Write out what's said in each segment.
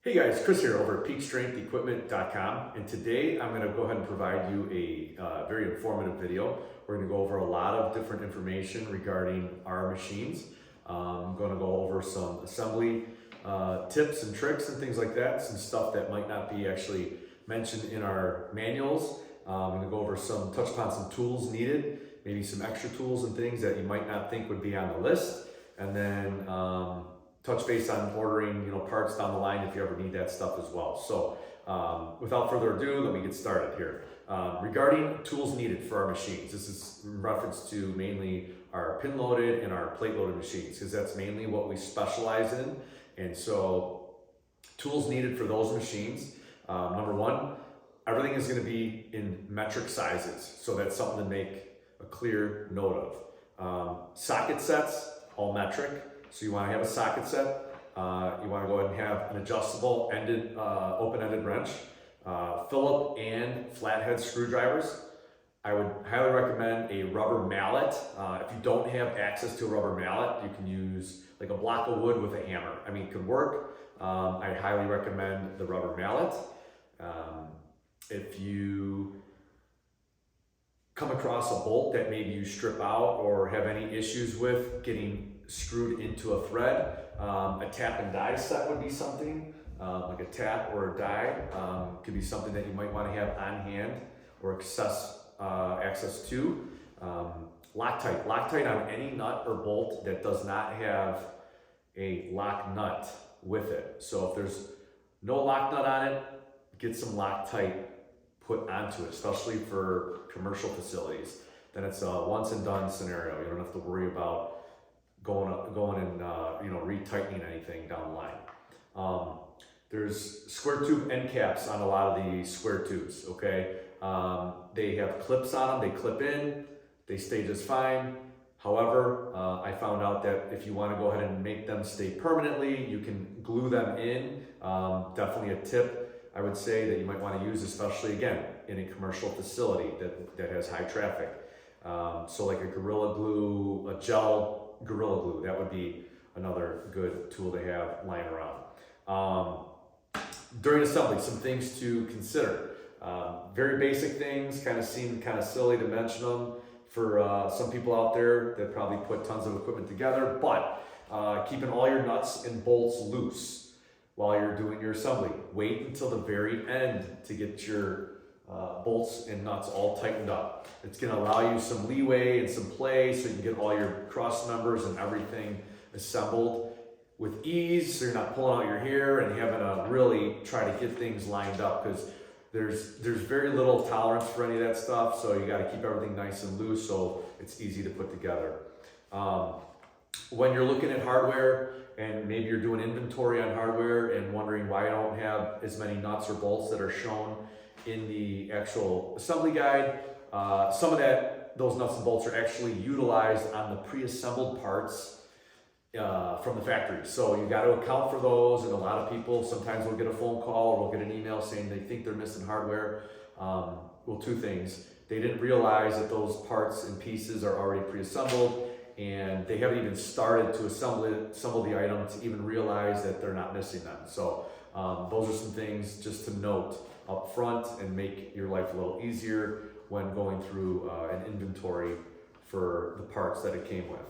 Hey guys, Chris here over at peakstrengthequipment.com, and today I'm going to go ahead and provide you a very informative video. We're going to go over a lot of different information regarding our machines. I'm going to go over some assembly tips and tricks and things like that, some stuff that might not be actually mentioned in our manuals. I'm going to go over touch upon some tools needed, maybe some extra tools and things that you might not think would be on the list, and then touch base on ordering, parts down the line if you ever need that stuff as well. So without further ado, let me get started here. Regarding tools needed for our machines, this is in reference to mainly our pin loaded and our plate loaded machines, because that's mainly what we specialize in. And so tools needed for those machines, number one, everything is going to be in metric sizes. So that's something to make a clear note of. Socket sets, all metric. So you want to have a socket set. You want to go ahead and have an adjustable open-ended wrench, Phillips and flathead screwdrivers. I would highly recommend a rubber mallet. If you don't have access to a rubber mallet, you can use like a block of wood with a hammer. I mean, it could work. I highly recommend the rubber mallet. If you come across a bolt that maybe you strip out or have any issues with getting screwed into a thread, a tap and die set would be something, like a tap or a die, could be something that you might want to have on hand or access to. Loctite on any nut or bolt that does not have a lock nut with it. So if there's no lock nut on it, get some Loctite put onto it, especially for commercial facilities. Then it's a once and done scenario. You don't have to worry about going and retightening anything down the line. There's square tube end caps on a lot of the square tubes. Okay, they have clips on them. They clip in. They stay just fine. However, I found out that if you want to go ahead and make them stay permanently, you can glue them in. Definitely a tip I would say that you might want to use, especially again in a commercial facility that has high traffic. So like a Gorilla Glue, a gel Gorilla Glue, that would be another good tool to have lying around. During assembly, some things to consider. Very basic things, seem kind of silly to mention them for some people out there that probably put tons of equipment together, but keeping all your nuts and bolts loose while you're doing your assembly. Wait until the very end to get your bolts and nuts all tightened up. It's going to allow you some leeway and some play so you can get all your cross members and everything assembled with ease, so you're not pulling out your hair and having to really try to get things lined up, because there's very little tolerance for any of that stuff, so you got to keep everything nice and loose so it's easy to put together. When you're looking at hardware and maybe you're doing inventory on hardware and wondering why I don't have as many nuts or bolts that are shown in the actual assembly guide, some of those nuts and bolts are actually utilized on the pre-assembled parts from the factory. So you got to account for those, and a lot of people sometimes will get a phone call or will get an email saying they think they're missing hardware. Well, two things. They didn't realize that those parts and pieces are already pre-assembled, and they haven't even started to assemble the item to even realize that they're not missing them. So those are some things just to note up front and make your life a little easier when going through an inventory for the parts that it came with.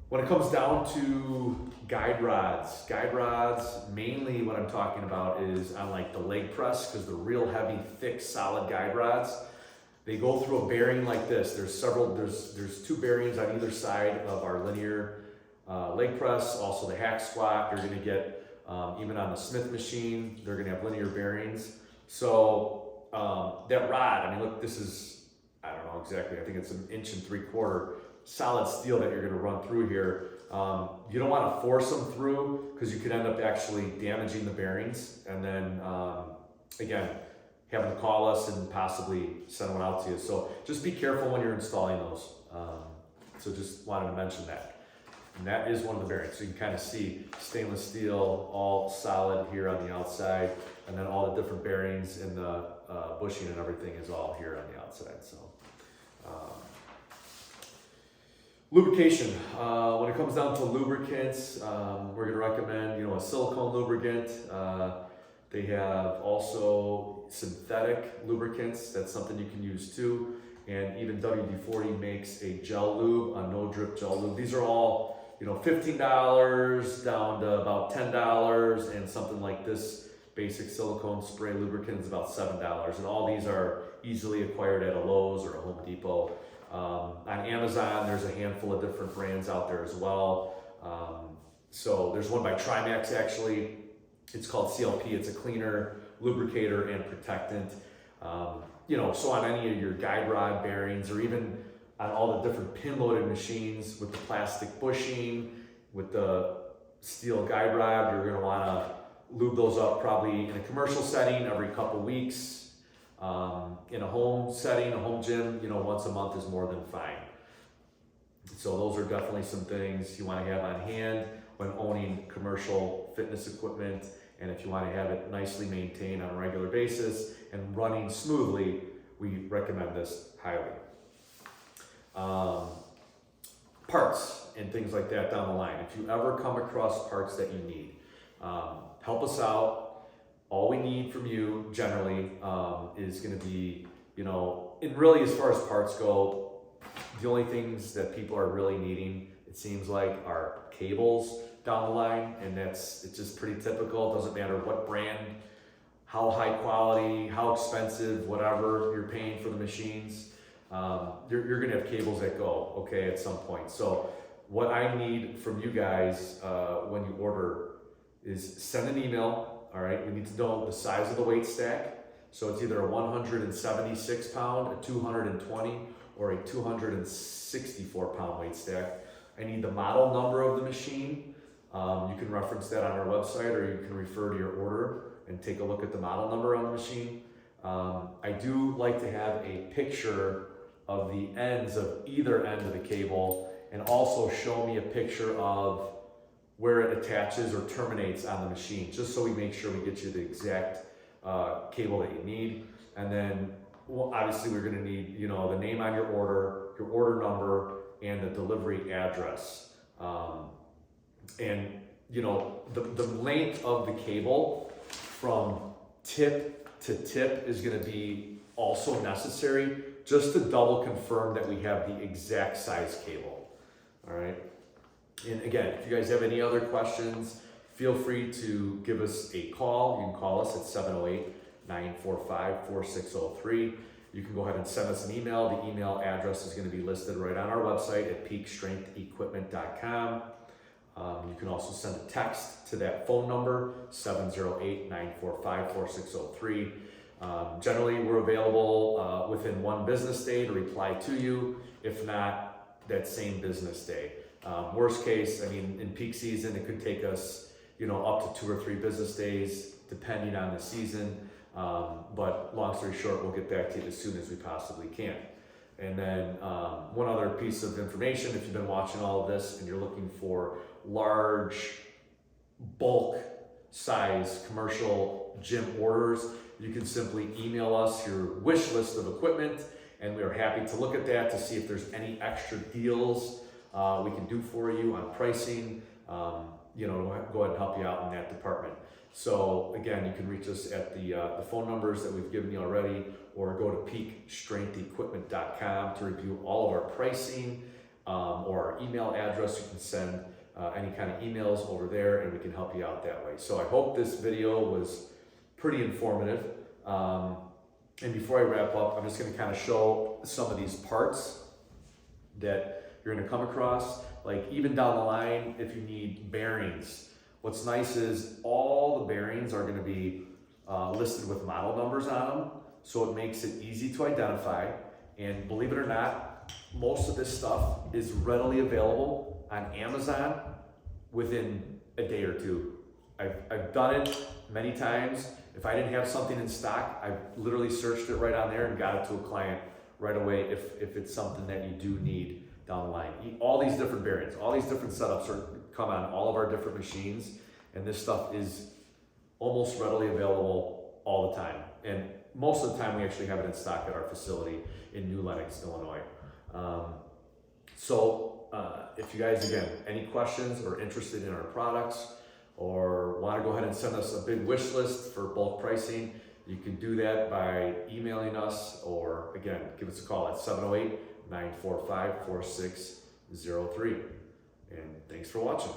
When it comes down to guide rods, mainly what I'm talking about is on like the leg press, because the real heavy, thick, solid guide rods, they go through a bearing like this. There's two bearings on either side of our linear leg press, also the hack squat. You're gonna get, even on the Smith machine, they're gonna have linear bearings. So that rod, I mean, look, this is, I don't know exactly, I think it's 1 3/4 inch solid steel that you're gonna run through here. You don't wanna force them through, because you could end up actually damaging the bearings, and then, again, having to call us and possibly send one out to you. So just be careful when you're installing those. So just wanted to mention that. And that is one of the bearings. So you can kind of see stainless steel, all solid here on the outside, and then all the different bearings and the bushing and everything is all here on the outside. So Lubrication. When it comes down to lubricants, we're going to recommend, a silicone lubricant. They have also synthetic lubricants. That's something you can use too. And even WD-40 makes a gel lube, a no drip gel lube. These are all, $15 down to about $10, and something like this basic silicone spray lubricant is about $7. And all these are easily acquired at a Lowe's or a Home Depot. On Amazon, there's a handful of different brands out there as well. So there's one by Trimax actually. It's called CLP. It's a cleaner, lubricator, and protectant. So on any of your guide rod bearings, or even on all the different pin-loaded machines with the plastic bushing, with the steel guide rod, you're going to want to lube those up probably in a commercial setting every couple weeks. In a home setting, a home gym, once a month is more than fine. So those are definitely some things you want to have on hand when owning commercial fitness equipment. And if you want to have it nicely maintained on a regular basis and running smoothly, we recommend this highly. Parts and things like that down the line. If you ever come across parts that you need, help us out. All we need from you generally is going to be, and really as far as parts go, the only things that people are really needing, it seems like, are cables down the line, and it's just pretty typical. It doesn't matter what brand, how high quality, how expensive, whatever you're paying for the machines, you're going to have cables that go, okay, at some point. So what I need from you guys when you order is send an email. All right, we need to know the size of the weight stack. So it's either a 176 pound, a 220, or a 264 pound weight stack. I need the model number of the machine. You can reference that on our website, or you can refer to your order and take a look at the model number on the machine. I do like to have a picture of the ends of either end of the cable, and also show me a picture of where it attaches or terminates on the machine, just so we make sure we get you the exact cable that you need. And then, obviously we're gonna need, the name on your order number, and the delivery address. And the length of the cable from tip to tip is gonna be also necessary, just to double confirm that we have the exact size cable, all right? And again, if you guys have any other questions, feel free to give us a call. You can call us at 708-945-4603. You can go ahead and send us an email. The email address is going to be listed right on our website at peakstrengthequipment.com. You can also send a text to that phone number, 708-945-4603. Generally, we're available within one business day to reply to you, if not that same business day. Worst case, in peak season, it could take us, up to 2 or 3 business days, depending on the season. But long story short, we'll get back to you as soon as we possibly can. And then one other piece of information, if you've been watching all of this and you're looking for large, bulk size commercial gym orders, you can simply email us your wish list of equipment, and we are happy to look at that to see if there's any extra deals we can do for you on pricing, go ahead and help you out in that department. So again, you can reach us at the phone numbers that we've given you already, or go to peakstrengthequipment.com to review all of our pricing, or our email address. You can send any kind of emails over there, and we can help you out that way. So I hope this video was pretty informative. And before I wrap up, I'm just going to kind of show some of these parts that you're going to come across. Like even down the line, if you need bearings, what's nice is all the bearings are going to be listed with model numbers on them, so it makes it easy to identify. And believe it or not, most of this stuff is readily available on Amazon within a day or two. I've done it many times. If I didn't have something in stock, I literally searched it right on there and got it to a client right away if it's something that you do need down the line. All these different bearings, all these different setups come on all of our different machines, and this stuff is almost readily available all the time. And most of the time we actually have it in stock at our facility in New Lenox, Illinois. So if you guys, again, any questions or interested in our products or want to go ahead and send us a big wish list for bulk pricing, you can do that by emailing us or, again, give us a call at 708-945-4603. And thanks for watching.